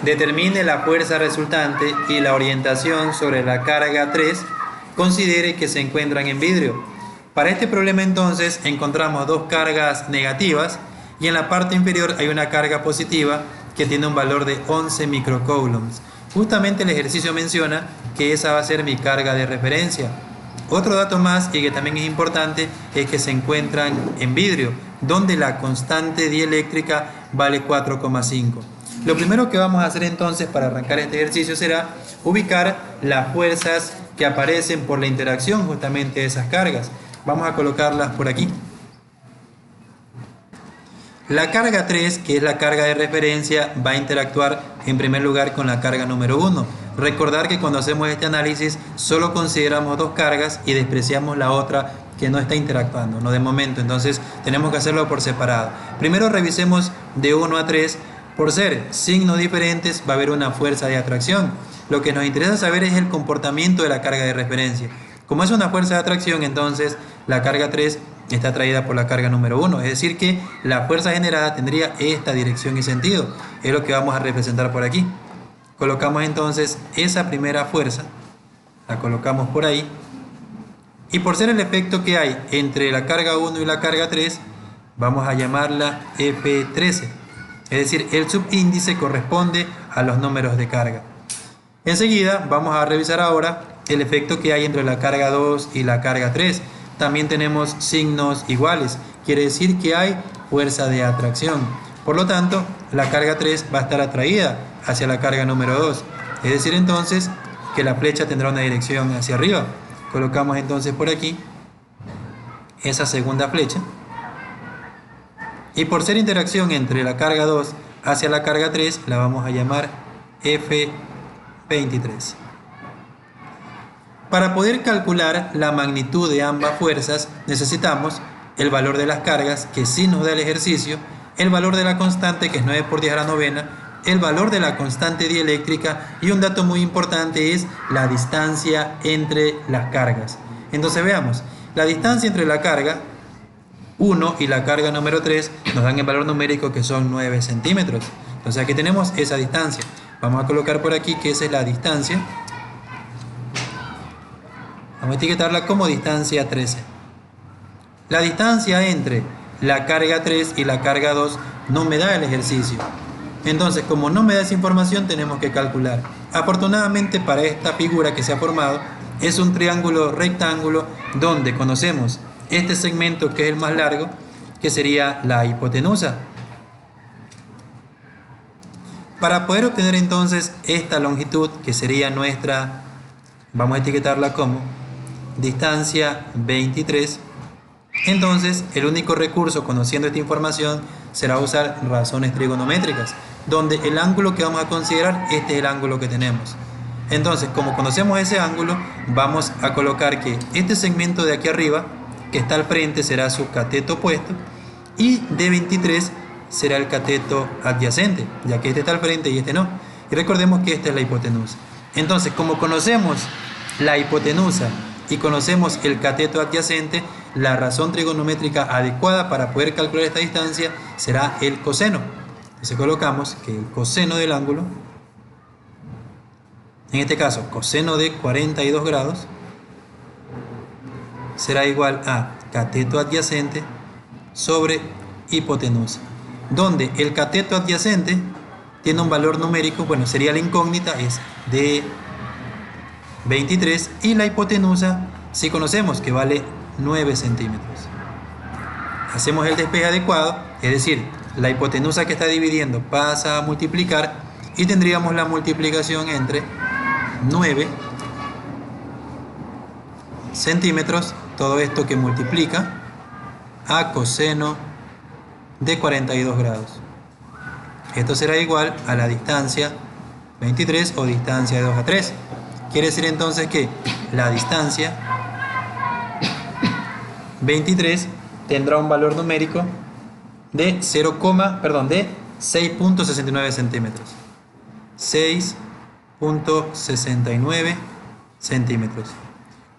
Determine la fuerza resultante y la orientación sobre la carga 3. Considere que se encuentran en vidrio. Para este problema entonces encontramos dos cargas negativas y en la parte inferior hay una carga positiva que tiene un valor de 11 microcoulombs. Justamente el ejercicio menciona que esa va a ser mi carga de referencia. Otro dato más y que también es importante es que se encuentran en vidrio, donde la constante dieléctrica vale 4,5. Lo primero que vamos a hacer entonces para arrancar este ejercicio será ubicar las fuerzas que aparecen por la interacción justamente de esas cargas. Vamos a colocarlas por aquí. La carga 3, que es la carga de referencia, va a interactuar en primer lugar con la carga número 1. Recordar que cuando hacemos este análisis solo consideramos dos cargas y despreciamos la otra que no está interactuando, no de momento. Entonces tenemos que hacerlo por separado. Primero revisemos de 1 a 3. Por ser signos diferentes va a haber una fuerza de atracción. Lo que nos interesa saber es el comportamiento de la carga de referencia. Como es una fuerza de atracción, entonces la carga 3 está atraída por la carga número 1. Es decir que la fuerza generada tendría esta dirección y sentido. Es lo que vamos a representar por aquí. Colocamos entonces esa primera fuerza. La colocamos por ahí. Y por ser el efecto que hay entre la carga 1 y la carga 3, vamos a llamarla F13. Es decir, el subíndice corresponde a los números de carga. Enseguida vamos a revisar ahora el efecto que hay entre la carga 2 y la carga 3. También tenemos signos iguales, quiere decir que hay fuerza de atracción. Por lo tanto, la carga 3 va a estar atraída hacia la carga número 2. Es decir entonces que la flecha tendrá una dirección hacia arriba. Colocamos entonces por aquí esa segunda flecha. Y por ser interacción entre la carga 2 hacia la carga 3, la vamos a llamar F23. Para poder calcular la magnitud de ambas fuerzas, necesitamos el valor de las cargas, que sí nos da el ejercicio, el valor de la constante, que es 9 por 10 a la novena, el valor de la constante dieléctrica y un dato muy importante es la distancia entre las cargas. Entonces veamos, la distancia entre la carga 1 y la carga número 3 nos dan el valor numérico que son 9 centímetros. Entonces aquí tenemos esa distancia. Vamos a colocar por aquí que esa es la distancia. Vamos a etiquetarla como distancia 13. La distancia entre la carga 3 y la carga 2 no me da el ejercicio. Entonces, como no me da esa información, tenemos que calcular. Afortunadamente para esta figura que se ha formado, es un triángulo rectángulo donde conocemos este segmento que es el más largo, que sería la hipotenusa. Para poder obtener entonces esta longitud, que sería nuestra, vamos a etiquetarla como distancia 23, entonces el único recurso conociendo esta información será usar razones trigonométricas, donde el ángulo que vamos a considerar, este es el ángulo que tenemos. Entonces, como conocemos ese ángulo, vamos a colocar que este segmento de aquí arriba, que está al frente, será su cateto opuesto, y de 23 será el cateto adyacente, ya que este está al frente y este no. Y recordemos que esta es la hipotenusa. Entonces, como conocemos la hipotenusa y conocemos el cateto adyacente, la razón trigonométrica adecuada para poder calcular esta distancia será el coseno. Entonces colocamos que el coseno del ángulo, en este caso coseno de 42 grados, será igual a cateto adyacente sobre hipotenusa, donde el cateto adyacente tiene un valor numérico, bueno, sería la incógnita, es de 23, y la hipotenusa, si conocemos que vale 9 centímetros. Hacemos el despeje adecuado, es decir, la hipotenusa que está dividiendo pasa a multiplicar y tendríamos la multiplicación entre 9 centímetros, todo esto que multiplica a coseno de 42 grados. Esto será igual a la distancia 23 o distancia de 2 a 3. Quiere decir entonces que la distancia 23 tendrá un valor numérico de 6.69 centímetros. 6.69 centímetros.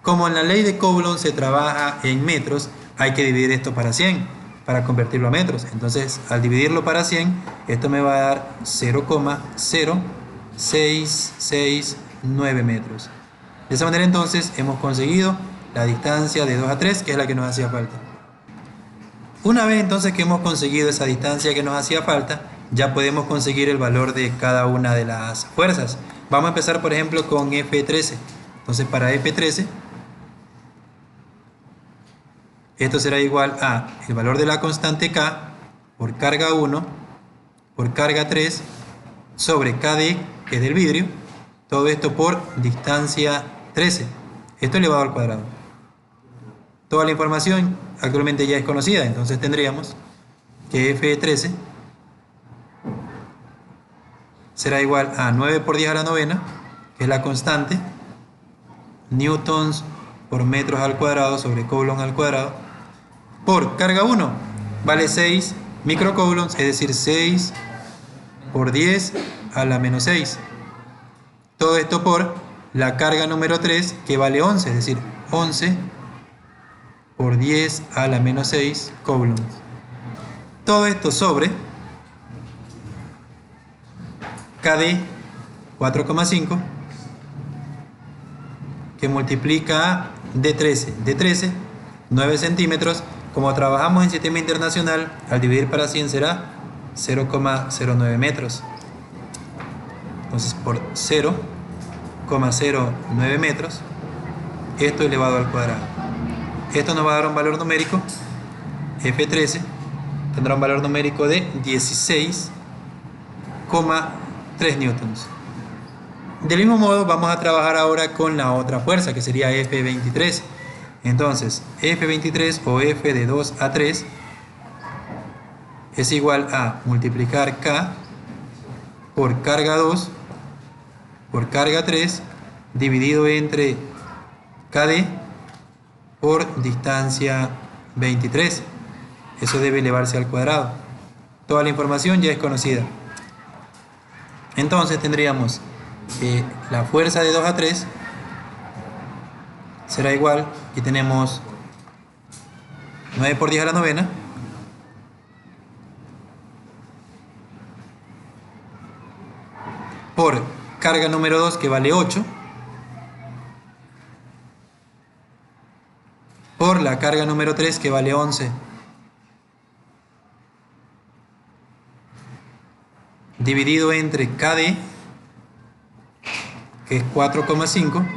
Como en la ley de Coulomb se trabaja en metros, hay que dividir esto para 100. para convertirlo a metros. Entonces, al dividirlo para 100, esto me va a dar 0,0669 metros. De esa manera, entonces, hemos conseguido la distancia de 2 a 3, que es la que nos hacía falta. Una vez entonces que hemos conseguido esa distancia que nos hacía falta, ya podemos conseguir el valor de cada una de las fuerzas. Vamos a empezar, por ejemplo, con F13. Entonces, para F13, esto será igual a el valor de la constante K por carga 1 por carga 3 sobre KD, que es del vidrio. Todo esto por distancia 13. Esto elevado al cuadrado. Toda la información actualmente ya es conocida, entonces tendríamos que F13 será igual a 9 por 10 a la novena, que es la constante, newtons por metros al cuadrado sobre coulomb al cuadrado, por carga 1, vale 6 microcoulombs, es decir, 6 por 10 a la menos 6. Todo esto por la carga número 3, que vale 11, es decir, 11 por 10 a la menos 6 coulombs. Todo esto sobre KD 4,5, que multiplica a D13. D13, 9 centímetros. Como trabajamos en sistema internacional, al dividir para 100 será 0,09 metros. Entonces, por 0,09 metros, esto elevado al cuadrado. Esto nos va a dar un valor numérico, F13 tendrá un valor numérico de 16,3 newtons. Del mismo modo vamos a trabajar ahora con la otra fuerza, que sería F23. Entonces, F23 o F de 2 a 3 es igual a multiplicar K por carga 2 por carga 3 dividido entre KD por distancia 23. Eso debe elevarse al cuadrado. Toda la información ya es conocida. Entonces tendríamos que la fuerza de 2 a 3 será igual, aquí tenemos 9 por 10 a la novena, por carga número 2, que vale 8, por la carga número 3, que vale 11, dividido entre KD, que es 4,5,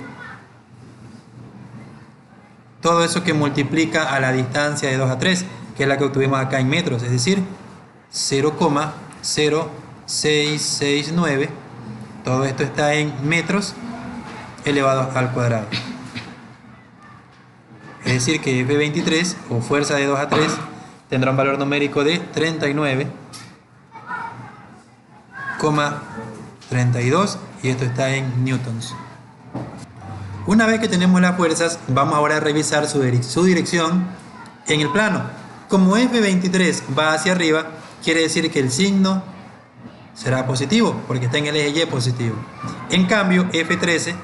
todo eso que multiplica a la distancia de 2 a 3, que es la que obtuvimos acá en metros, es decir, 0,0669, todo esto está en metros elevado al cuadrado. Es decir que F23 o fuerza de 2 a 3 tendrá un valor numérico de 39,32 y esto está en newtons. Una vez que tenemos las fuerzas, vamos ahora a revisar su dirección en el plano. Como F23 va hacia arriba, quiere decir que el signo será positivo, porque está en el eje Y positivo. En cambio, F13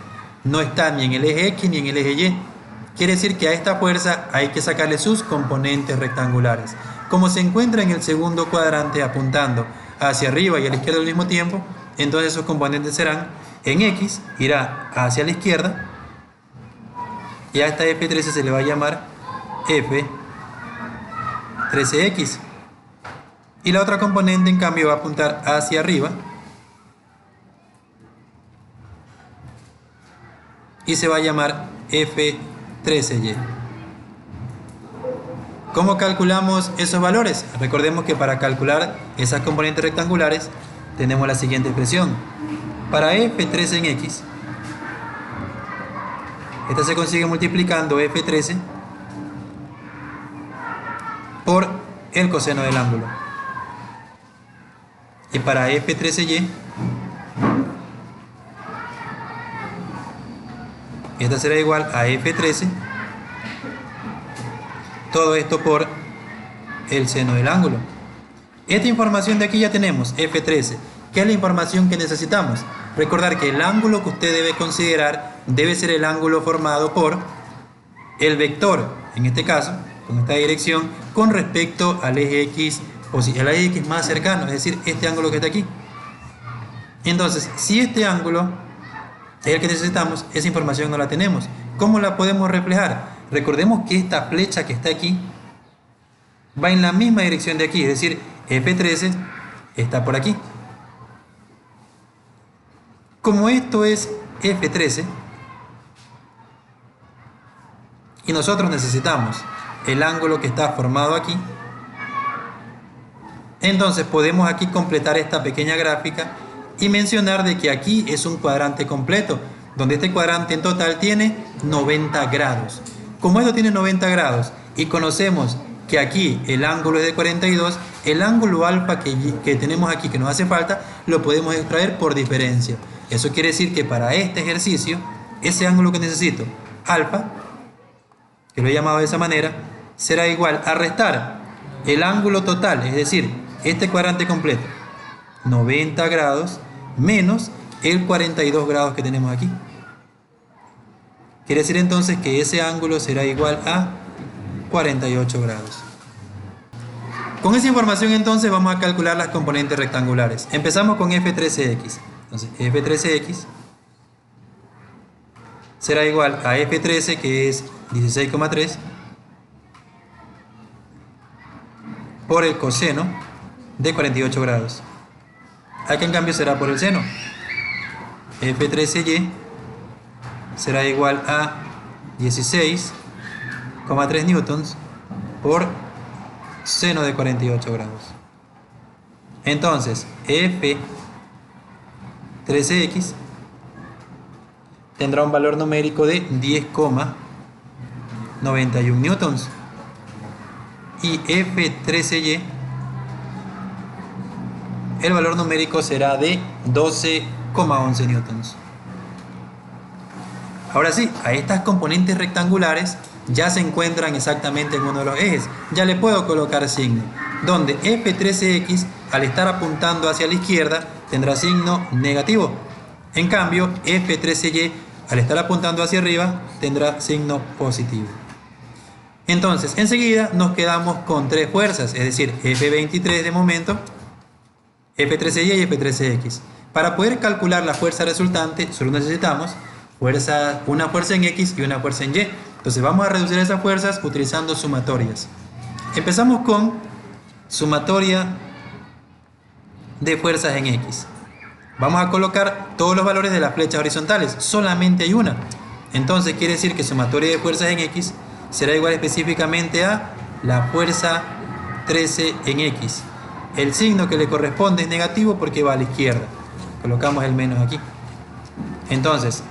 no está ni en el eje X ni en el eje Y. Quiere decir que a esta fuerza hay que sacarle sus componentes rectangulares. Como se encuentra en el segundo cuadrante apuntando hacia arriba y a la izquierda al mismo tiempo, entonces sus componentes serán, en X irá hacia la izquierda, y a esta F13 se le va a llamar F13X. Y la otra componente en cambio va a apuntar hacia arriba y se va a llamar F13Y. ¿Cómo calculamos esos valores? Recordemos que para calcular esas componentes rectangulares tenemos la siguiente expresión. Para F13 en X, esta se consigue multiplicando F13 por el coseno del ángulo. Y para F13Y, esta será igual a F13, todo esto por el seno del ángulo. Esta información de aquí ya tenemos, F13, que es la información que necesitamos. Recordar que el ángulo que usted debe considerar debe ser el ángulo formado por el vector, en este caso, con esta dirección, con respecto al eje X, o si el eje X más cercano, es decir, este ángulo que está aquí. Entonces, si este ángulo es el que necesitamos, esa información no la tenemos. ¿Cómo la podemos reflejar? Recordemos que esta flecha que está aquí va en la misma dirección de aquí, es decir, F13 está por aquí. Como esto es F13 y nosotros necesitamos el ángulo que está formado aquí, entonces podemos aquí completar esta pequeña gráfica y mencionar de que aquí es un cuadrante completo, donde este cuadrante en total tiene 90 grados. Como esto tiene 90 grados y conocemos que aquí el ángulo es de 42, el ángulo alfa que tenemos aquí, que nos hace falta, lo podemos extraer por diferencia. Eso quiere decir que para este ejercicio, ese ángulo que necesito, alfa, que lo he llamado de esa manera, será igual a restar el ángulo total, es decir, este cuadrante completo, 90 grados, menos el 42 grados que tenemos aquí. Quiere decir entonces que ese ángulo será igual a 48 grados. Con esa información entonces vamos a calcular las componentes rectangulares. Empezamos con F13X. Entonces F13X será igual a F13, que es 16,3, por el coseno de 48 grados. Aquí en cambio será por el seno. F13Y será igual a 16,3 newtons por seno de 48 grados. Entonces, F13X tendrá un valor numérico de 10,91 newtons. Y F13Y, el valor numérico será de 12,11 newtons. Ahora sí, a estas componentes rectangulares ya se encuentran exactamente en uno de los ejes. Ya le puedo colocar signo, donde F13X, al estar apuntando hacia la izquierda, tendrá signo negativo. En cambio, F13Y, al estar apuntando hacia arriba, tendrá signo positivo. Entonces, enseguida nos quedamos con tres fuerzas, es decir, F23 de momento, F13Y y F13X. Para poder calcular la fuerza resultante, solo necesitamos una fuerza en X y una fuerza en Y. Entonces vamos a reducir esas fuerzas utilizando sumatorias. Empezamos con sumatoria de fuerzas en X. Vamos a colocar todos los valores de las flechas horizontales. Solamente hay una. Entonces quiere decir que sumatoria de fuerzas en X será igual específicamente a la fuerza 13 en X. El signo que le corresponde es negativo porque va a la izquierda. Colocamos el menos aquí. Entonces,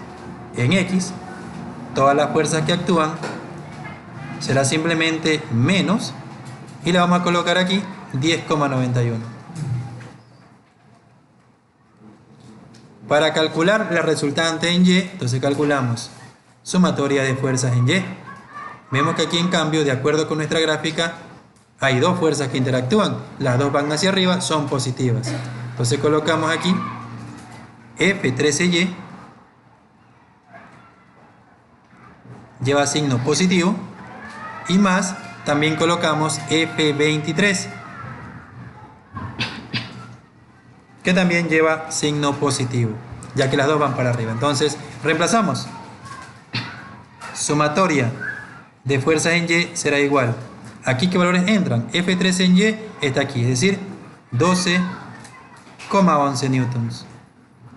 en X, todas las fuerzas que actúan será simplemente menos, y le vamos a colocar aquí 10,91. Para calcular la resultante en Y, entonces calculamos sumatoria de fuerzas en Y. Vemos que aquí en cambio, de acuerdo con nuestra gráfica, hay dos fuerzas que interactúan. Las dos van hacia arriba, son positivas. Entonces colocamos aquí F13Y lleva signo positivo, y más, también colocamos F23 que también lleva signo positivo, ya que las dos van para arriba. Entonces reemplazamos. Sumatoria de fuerzas en Y será igual. Aquí, ¿qué valores entran? F13 en Y está aquí, es decir, 12,11 newtons,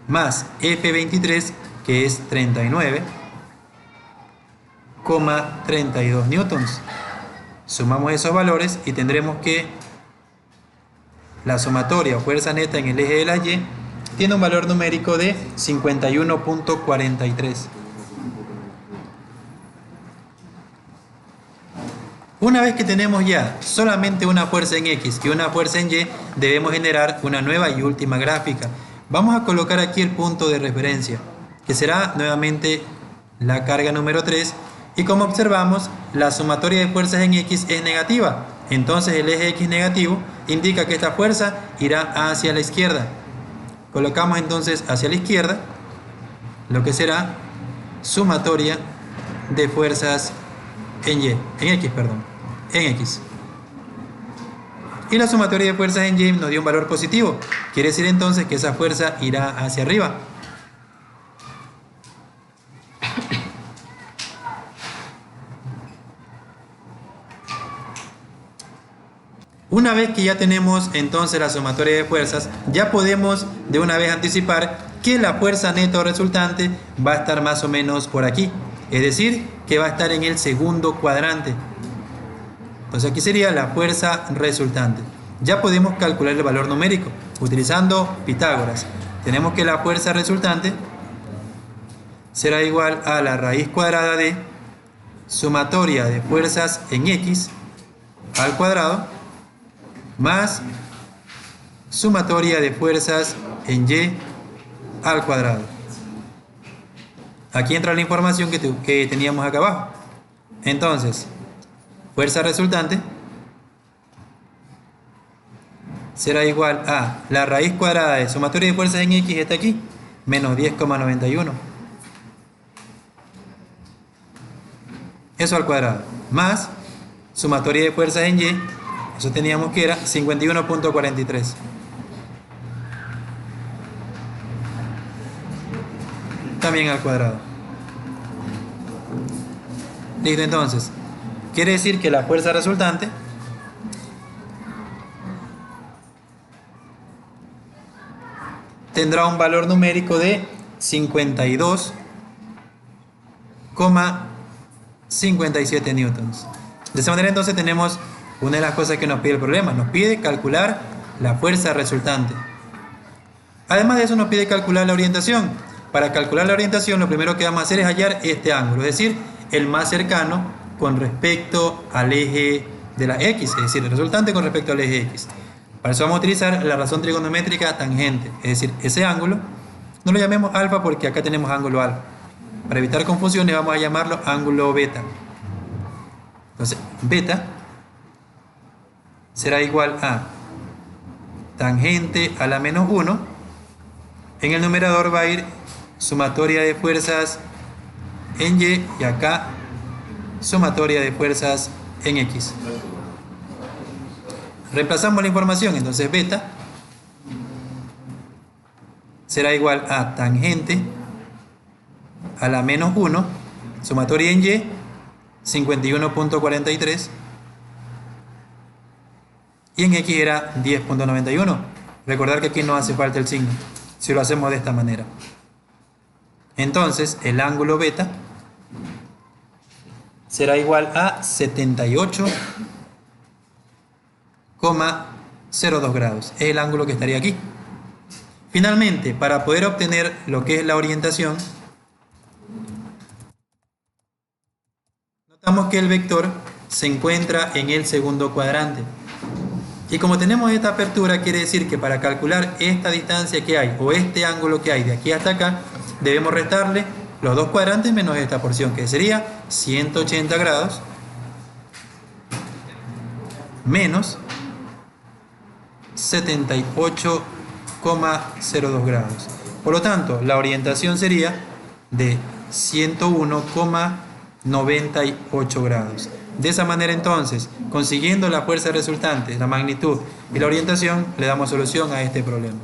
más F23, que es 39,32 newtons. Sumamos esos valores y tendremos que la sumatoria o fuerza neta en el eje de la Y tiene un valor numérico de 51,43. Una vez que tenemos ya solamente una fuerza en X y una fuerza en Y, debemos generar una nueva y última gráfica. Vamos a colocar aquí el punto de referencia, que será nuevamente la carga número 3, y como observamos, la sumatoria de fuerzas en X es negativa. Entonces el eje X negativo indica que esta fuerza irá hacia la izquierda. Colocamos entonces hacia la izquierda lo que será sumatoria de fuerzas en X. Y la sumatoria de fuerzas en Y nos dio un valor positivo. Quiere decir entonces que esa fuerza irá hacia arriba. Una vez que ya tenemos entonces la sumatoria de fuerzas, ya podemos de una vez anticipar que la fuerza neta resultante va a estar más o menos por aquí. Es decir, que va a estar en el segundo cuadrante. Entonces aquí sería la fuerza resultante. Ya podemos calcular el valor numérico utilizando Pitágoras. Tenemos que la fuerza resultante será igual a la raíz cuadrada de sumatoria de fuerzas en X al cuadrado más sumatoria de fuerzas en Y al cuadrado. Aquí entra la información que teníamos acá abajo. Entonces, fuerza resultante será igual a la raíz cuadrada de sumatoria de fuerzas en X, está aquí, menos 10,91. Eso al cuadrado. Más sumatoria de fuerzas en Y, eso teníamos que era 51,43. También al cuadrado. Listo, entonces. Quiere decir que la fuerza resultante tendrá un valor numérico de 52,57 newtons. De esa manera entonces tenemos una de las cosas que nos pide el problema. Nos pide calcular la fuerza resultante. Además de eso nos pide calcular la orientación. Para calcular la orientación lo primero que vamos a hacer es hallar este ángulo, es decir, el más cercano con respecto al eje de la X, es decir, el resultante con respecto al eje X. Para eso vamos a utilizar la razón trigonométrica tangente, es decir, ese ángulo, no lo llamemos alfa porque acá tenemos ángulo alfa. Para evitar confusiones vamos a llamarlo ángulo beta. Entonces, beta será igual a tangente a la menos 1. En el numerador va a ir sumatoria de fuerzas en Y y acá sumatoria de fuerzas en X. Reemplazamos la información, entonces beta será igual a tangente a la menos 1, sumatoria en Y, 51,43, y en X era 10,91. Recordar que aquí no hace falta el signo, si lo hacemos de esta manera. Entonces, el ángulo beta será igual a 78,02 grados. Es el ángulo que estaría aquí. Finalmente, para poder obtener lo que es la orientación, notamos que el vector se encuentra en el segundo cuadrante. Y como tenemos esta apertura, quiere decir que para calcular esta distancia que hay, o este ángulo que hay de aquí hasta acá, debemos restarle los dos cuadrantes menos esta porción, que sería 180 grados menos 78,02 grados. Por lo tanto, la orientación sería de 101,98 grados. De esa manera entonces, consiguiendo la fuerza resultante, la magnitud y la orientación, le damos solución a este problema.